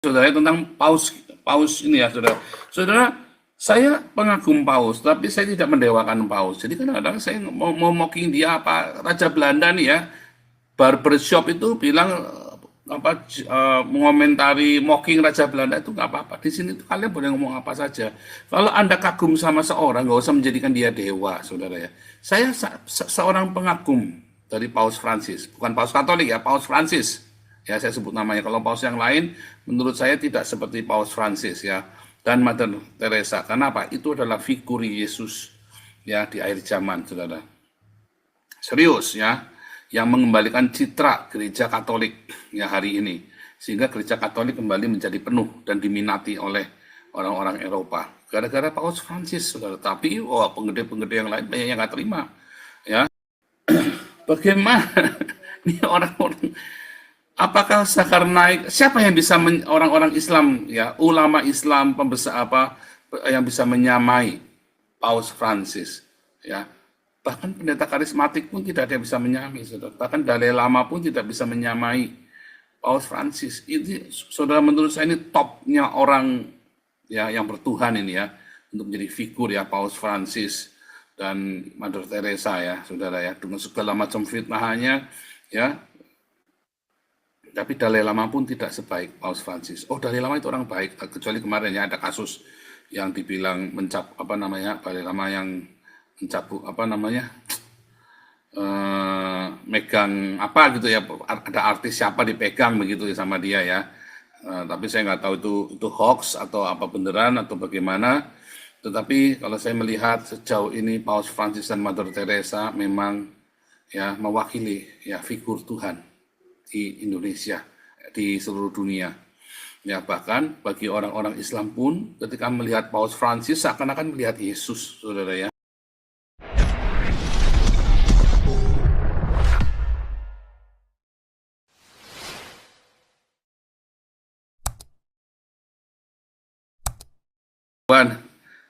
Saudara tentang paus ini ya saudara. Saudara, saya pengagum paus, tapi saya tidak mendewakan paus. Jadi kadang-kadang saya mau mocking dia apa Raja Belanda nih ya, barbershop itu bilang mengomentari mocking Raja Belanda itu nggak apa-apa. Di sini tuh kalian boleh ngomong apa saja. Kalau Anda kagum sama seorang, nggak usah menjadikan dia dewa, saudara ya. Saya seorang pengagum dari Paus Francis, bukan Paus Katolik ya, Paus Francis. Ya, saya sebut namanya. Kalau paus yang lain, menurut saya tidak seperti Paus Francis ya dan Mother Teresa. Kenapa? Itu adalah figur Yesus ya di akhir zaman, saudara. Serius ya, yang mengembalikan citra gereja Katolik ya hari ini, sehingga gereja Katolik kembali menjadi penuh dan diminati oleh orang-orang Eropa. Gara-gara Paus Francis, saudara. Tapi penggede-penggede yang lain banyak yang nggak terima. Ya, bagaimana ini orang-orang? Apakah Zulkarnain, siapa yang bisa orang-orang Islam ya, ulama Islam pembesar apa yang bisa menyamai Paus Francis ya. Bahkan pendeta karismatik pun tidak ada yang bisa menyamai, saudara. Bahkan Dalai Lama pun tidak bisa menyamai Paus Francis. Ini saudara, menurut saya ini topnya orang ya yang bertuhan ini ya, untuk menjadi figur ya Paus Francis dan Mother Teresa ya, saudara ya, dengan segala macam fitnahannya ya. Tapi Dalai Lama pun tidak sebaik Paus Francis. Oh, Dalai Lama itu orang baik, kecuali kemarin ya ada kasus yang dibilang Dalai Lama yang mencabut megang apa gitu ya, ada artis siapa dipegang begitu ya sama dia ya. Tapi saya nggak tahu itu hoax atau apa beneran atau bagaimana. Tetapi kalau saya melihat sejauh ini Paus Francis dan Mother Teresa memang ya mewakili ya figur Tuhan di Indonesia, di seluruh dunia. Ya, bahkan bagi orang-orang Islam pun ketika melihat Paus Francis seakan-akan melihat Yesus, saudara ya.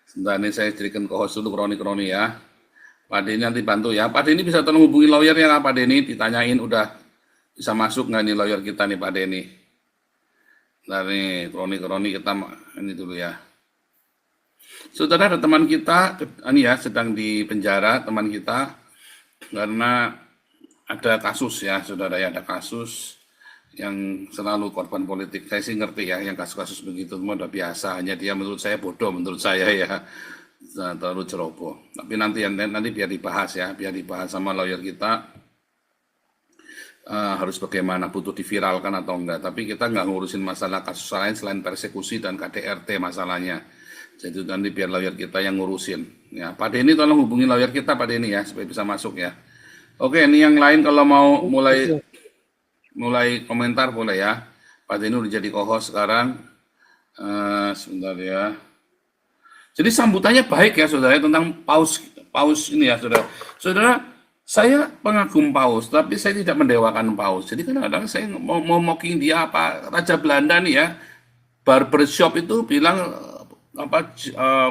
Sebentar ini saya jadikan co-host dulu Kroni-Kroni ya. Pak Denny nanti bantu ya. Pak Denny bisa tolong hubungi lawyernya nggak Pak Denny? Ditanyain udah bisa masuk nggak nih lawyer kita nih Pak Denny? Nah nih Kroni-Kroni kita ini dulu ya. Saudara, ada teman kita ini ya sedang di penjara, teman kita karena ada kasus ya, saudara ya, ada kasus yang selalu korban politik. Saya sih ngerti ya, yang kasus-kasus begitu semua udah biasa. Hanya dia menurut saya bodoh, menurut saya ya, terlalu ceroboh. Tapi nanti biar dibahas ya, biar dibahas sama lawyer kita. Harus bagaimana, butuh diviralkan atau enggak. Tapi kita nggak ngurusin masalah kasus lain selain persekusi dan KDRT masalahnya. Jadi nanti biar lawyer kita yang ngurusin. Ya, Pak Denny tolong hubungi lawyer kita Pak Denny ya, supaya bisa masuk ya. Oke, ini yang lain kalau mau mulai komentar boleh ya. Pak Denny udah jadi co-host sekarang. Sebentar ya. Jadi sambutannya baik ya saudara tentang paus ini ya saudara. Saudara, saya pengagum paus, tapi saya tidak mendewakan paus. Jadi kadang-kadang saya mau mocking dia apa Raja Belanda nih ya, barbershop itu bilang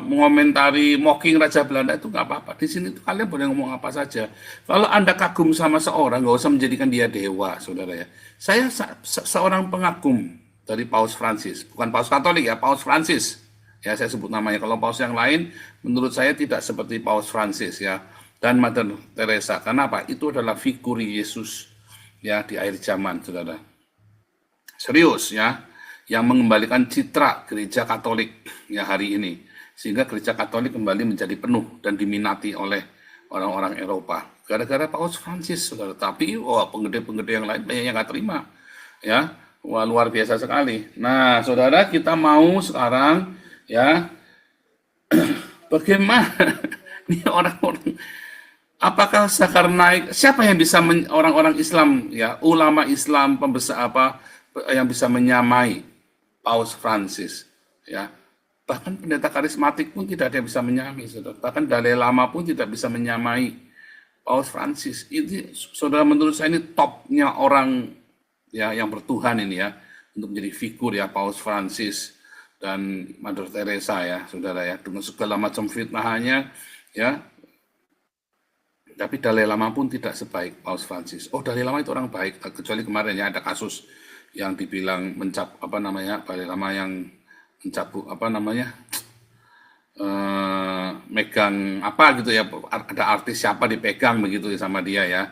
mengomentari mocking Raja Belanda itu nggak apa-apa. Di sini tuh kalian boleh ngomong apa saja. Kalau Anda kagum sama seorang, nggak usah menjadikan dia dewa, saudara ya. Saya seorang pengagum dari Paus Francis, bukan Paus Katolik ya, Paus Francis. Ya, saya sebut namanya. Kalau paus yang lain, menurut saya tidak seperti Paus Francis ya dan Mother Teresa. Kenapa? Itu adalah figur Yesus ya di akhir zaman, saudara. Serius ya, yang mengembalikan citra gereja Katolik ya hari ini, sehingga gereja Katolik kembali menjadi penuh dan diminati oleh orang-orang Eropa. Gara-gara Paus Francis, saudara. Tapi penggede-penggede yang lain banyak yang nggak terima ya. Wah, luar biasa sekali. Nah, saudara, kita mau sekarang ya, bagaimana ini orang-orang? Apakah Zulkarnain, siapa yang bisa orang-orang Islam ya, ulama Islam pembesar apa yang bisa menyamai Paus Francis ya? Bahkan pendeta karismatik pun tidak ada yang bisa menyamai, saudara. Bahkan Dalai Lama pun tidak bisa menyamai Paus Francis. Ini saudara, menurut saya ini topnya orang ya yang bertuhan ini ya, untuk menjadi figur ya Paus Francis dan Mother Teresa ya, saudara ya, dengan segala macam fitnahannya ya. Tapi Dalai Lama pun tidak sebaik Paus Francis. Oh, Dalai Lama itu orang baik, kecuali kemarin ya ada kasus yang dibilang Dalai Lama yang mencabut megang apa gitu ya, ada artis siapa dipegang begitu sama dia ya.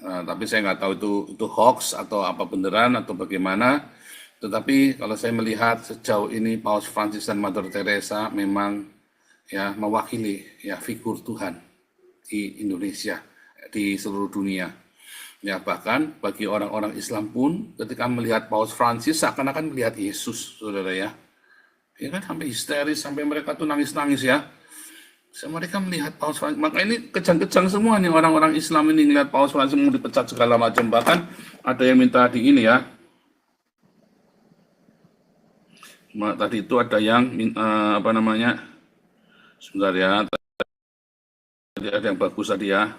Tapi saya nggak tahu itu hoax atau apa beneran atau bagaimana. Tetapi kalau saya melihat sejauh ini Paus Francis dan Mother Teresa memang ya mewakili ya figur Tuhan di Indonesia, di seluruh dunia. Ya bahkan bagi orang-orang Islam pun ketika melihat Paus Francis seakan-akan melihat Yesus, saudara ya. Ya kan sampai histeris, sampai mereka tuh nangis-nangis ya. Mereka melihat Paus Francis, maka ini kejang-kejang semua nih orang-orang Islam ini ngelihat Paus Francis mau dipecat segala macam. Bahkan ada yang minta di ini ya. Tadi itu ada yang sebentar ya. Tadi ada yang bagus tadi ya.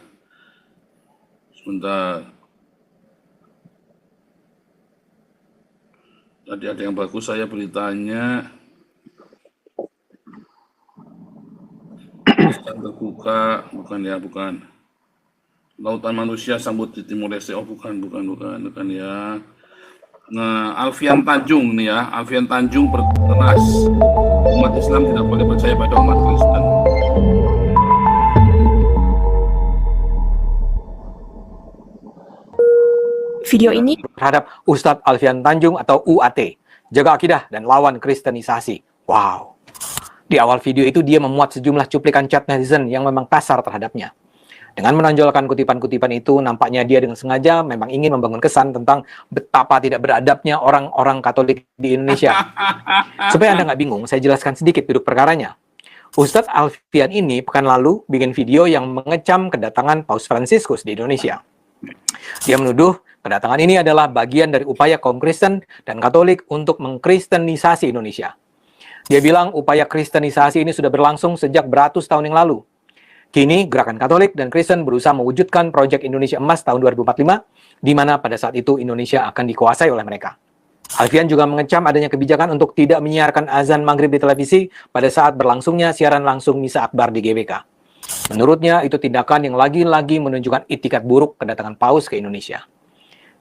Sebentar. Tadi ada yang bagus saya beritanya. Terbuka, bukan. Lautan manusia sambut di Timur Leste. Oh, bukan ya. Nah, Alfian Tanjung nih ya. Alfian Tanjung berkeras. Umat Islam tidak boleh percaya pada umat Kristen. Video ini terhadap Ustadz Alfian Tanjung atau UAT, jaga akidah dan lawan kristenisasi. Wow. Di awal video itu dia memuat sejumlah cuplikan chat netizen yang memang kasar terhadapnya. Dengan menonjolkan kutipan-kutipan itu, nampaknya dia dengan sengaja memang ingin membangun kesan tentang betapa tidak beradabnya orang-orang Katolik di Indonesia. Supaya Anda nggak bingung, saya jelaskan sedikit duduk perkaranya. Ustadz Alfian ini pekan lalu bikin video yang mengecam kedatangan Paus Fransiskus di Indonesia. Dia menuduh kedatangan ini adalah bagian dari upaya kaum Kristen dan Katolik untuk mengkristenisasi Indonesia. Dia bilang upaya kristenisasi ini sudah berlangsung sejak beratus tahun yang lalu. Kini, gerakan Katolik dan Kristen berusaha mewujudkan proyek Indonesia Emas tahun 2045, di mana pada saat itu Indonesia akan dikuasai oleh mereka. Alfian juga mengecam adanya kebijakan untuk tidak menyiarkan azan maghrib di televisi pada saat berlangsungnya siaran langsung Misa Akbar di GBK. Menurutnya, itu tindakan yang lagi-lagi menunjukkan itikat buruk kedatangan Paus ke Indonesia.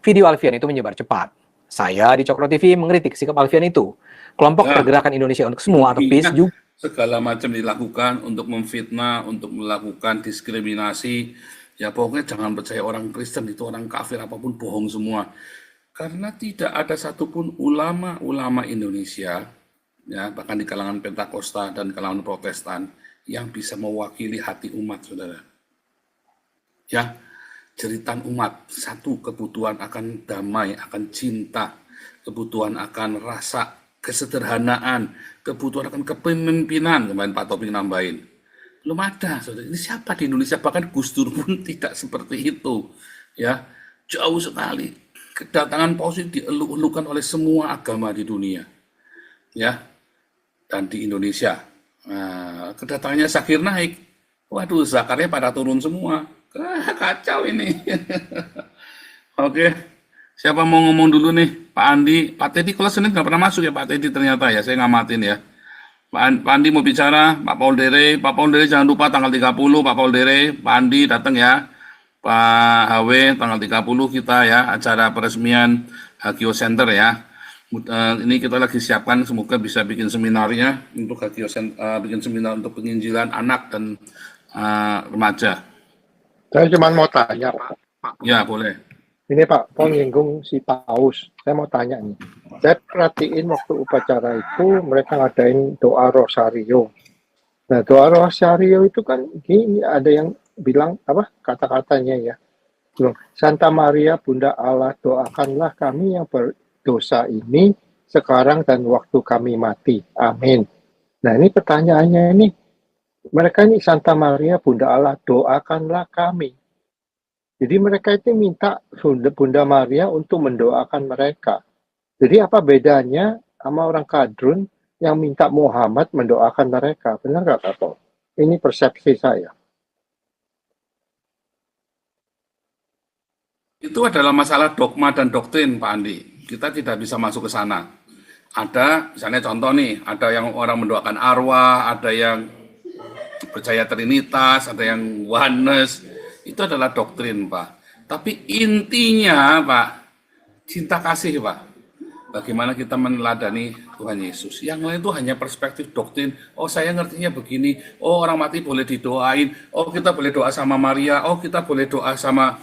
Video Alfian itu menyebar cepat. Saya di Cokro TV mengkritik sikap Alfian itu. Kelompok Pergerakan Indonesia untuk Semua atau PIS juga segala macam dilakukan untuk memfitnah, untuk melakukan diskriminasi. Ya pokoknya jangan percaya orang Kristen itu orang kafir apapun bohong semua. Karena tidak ada satupun ulama-ulama Indonesia, ya bahkan di kalangan Pentakosta dan kalangan Protestan yang bisa mewakili hati umat, saudara. Ya, jeritan umat, satu kebutuhan akan damai, akan cinta, kebutuhan akan rasa kesederhanaan, kebutuhan akan kepemimpinan. Kemarin Pak Topik nambahin. Belum ada, saudara. Ini siapa di Indonesia? Bahkan Gus Dur pun tidak seperti itu. Ya, jauh sekali. Kedatangan Paus dieluk-elukan oleh semua agama di dunia. Ya, dan di Indonesia. Nah, kedatangannya Zakir naik. Waduh, zakarnya pada turun semua. Kacau ini. Oke. Siapa mau ngomong dulu nih? Pak Andi. Pak Teddy kalau Senin nggak pernah masuk ya Pak Teddy ternyata ya. Saya ngamatin ya. Pak Andi mau bicara. Pak Paul Dere. Pak Paul Dere jangan lupa tanggal 30 Pak Paul Dere. Pak Andi datang ya. Pak HW tanggal 30 kita ya. Acara peresmian Hakio Center ya. Ini kita lagi siapkan. Semoga bisa bikin seminarnya. Untuk Hakio Center. Bikin seminar untuk penginjilan anak dan remaja. Saya cuma mau tanya Pak. Ya boleh. Ini Pak, Paul nyinggung si Paus. Saya mau tanya nih. Saya perhatiin waktu upacara itu mereka ngadain doa rosario. Nah, doa rosario itu kan gini, ada yang bilang apa kata-katanya ya. Santa Maria Bunda Allah, doakanlah kami yang berdosa ini sekarang dan waktu kami mati. Amin. Nah, ini pertanyaannya ini, mereka ini Santa Maria Bunda Allah, doakanlah kami. Jadi mereka itu minta Bunda Maria untuk mendoakan mereka. Jadi apa bedanya sama orang kadrun yang minta Muhammad mendoakan mereka? Benar nggak Pak Paul? Ini persepsi saya. Itu adalah masalah dogma dan doktrin Pak Andi. Kita tidak bisa masuk ke sana. Ada, misalnya contoh nih, ada yang orang mendoakan arwah, ada yang percaya Trinitas, ada yang oneness. Itu adalah doktrin, Pak. Tapi intinya, Pak, cinta kasih, Pak. Bagaimana kita meneladani Tuhan Yesus. Yang lain itu hanya perspektif doktrin. Oh, saya ngertinya begini. Oh, orang mati boleh didoain. Oh, kita boleh doa sama Maria. Oh, kita boleh doa sama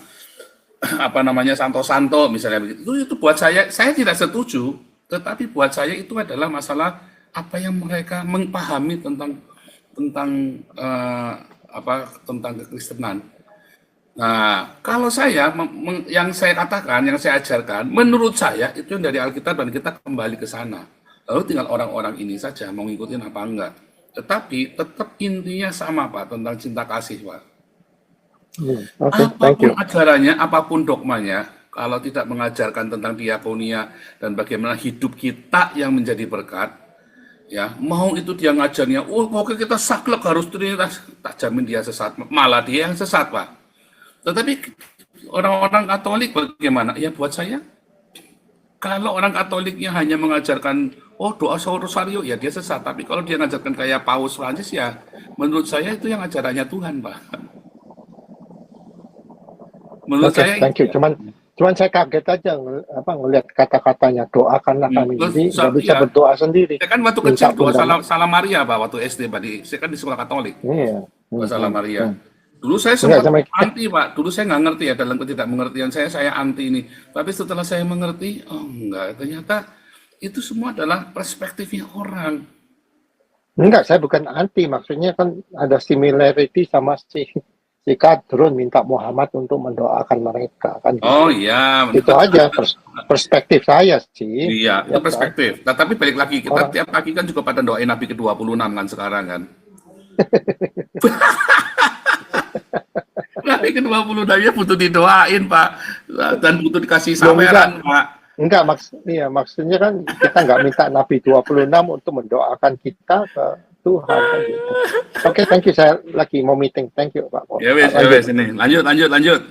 Santo misalnya begitu. Itu buat saya tidak setuju. Tetapi buat saya itu adalah masalah apa yang mereka memahami tentang kekristenan. Nah, kalau saya yang saya katakan, yang saya ajarkan, menurut saya itu yang dari Alkitab dan kita kembali ke sana. Lalu tinggal orang-orang ini saja mau ngikutin apa enggak. Tetapi tetap intinya sama Pak, tentang cinta kasih Pak. Okay, thank you. Apapun ajarannya, apapun dogmanya, kalau tidak mengajarkan tentang diakonia dan bagaimana hidup kita yang menjadi berkat, ya mau itu dia ngajarnya, oke kita saklek harus trinitas, tak jamin dia sesat, malah dia yang sesat Pak. Tetapi orang-orang Katolik bagaimana? Ya buat saya, kalau orang Katoliknya hanya mengajarkan, doa rosario, ya dia sesat. Tapi kalau dia mengajarkan kayak Paus Francis, ya menurut saya itu yang ajarannya Tuhan, Pak. Menurut saya. Thank you. Cuman saya kaget aja ngelihat kata-katanya doakanlah kami ini, nggak bisa berdoa sendiri. Saya kan waktu kecil doa salam Maria Pak, waktu SD Pak, saya kan di sekolah Katolik. Iya. Doa salam Maria. Dulu saya sempat anti Pak, dulu saya nggak ngerti ya, dalam ketidakmengertian saya anti ini. Tapi setelah saya mengerti, oh enggak, ternyata itu semua adalah perspektifnya orang. Enggak, saya bukan anti, maksudnya kan ada similarity sama si Kadrun minta Muhammad untuk mendoakan mereka kan. Oh iya, itu aja perspektif saya sih. Iya, itu perspektif. Nah, tapi balik lagi, kita tiap pagi kan juga pada doain Nabi ke-26 kan sekarang kan. Nabi ke-26 ya butuh didoain Pak, dan butuh dikasih saweran Pak. Enggak, maksudnya kan kita nggak minta Nabi 26 untuk mendoakan kita ke Tuhan kan gitu. Oke, thank you, saya lagi mau meeting. Thank you Pak. Ya wes ini. Lanjut.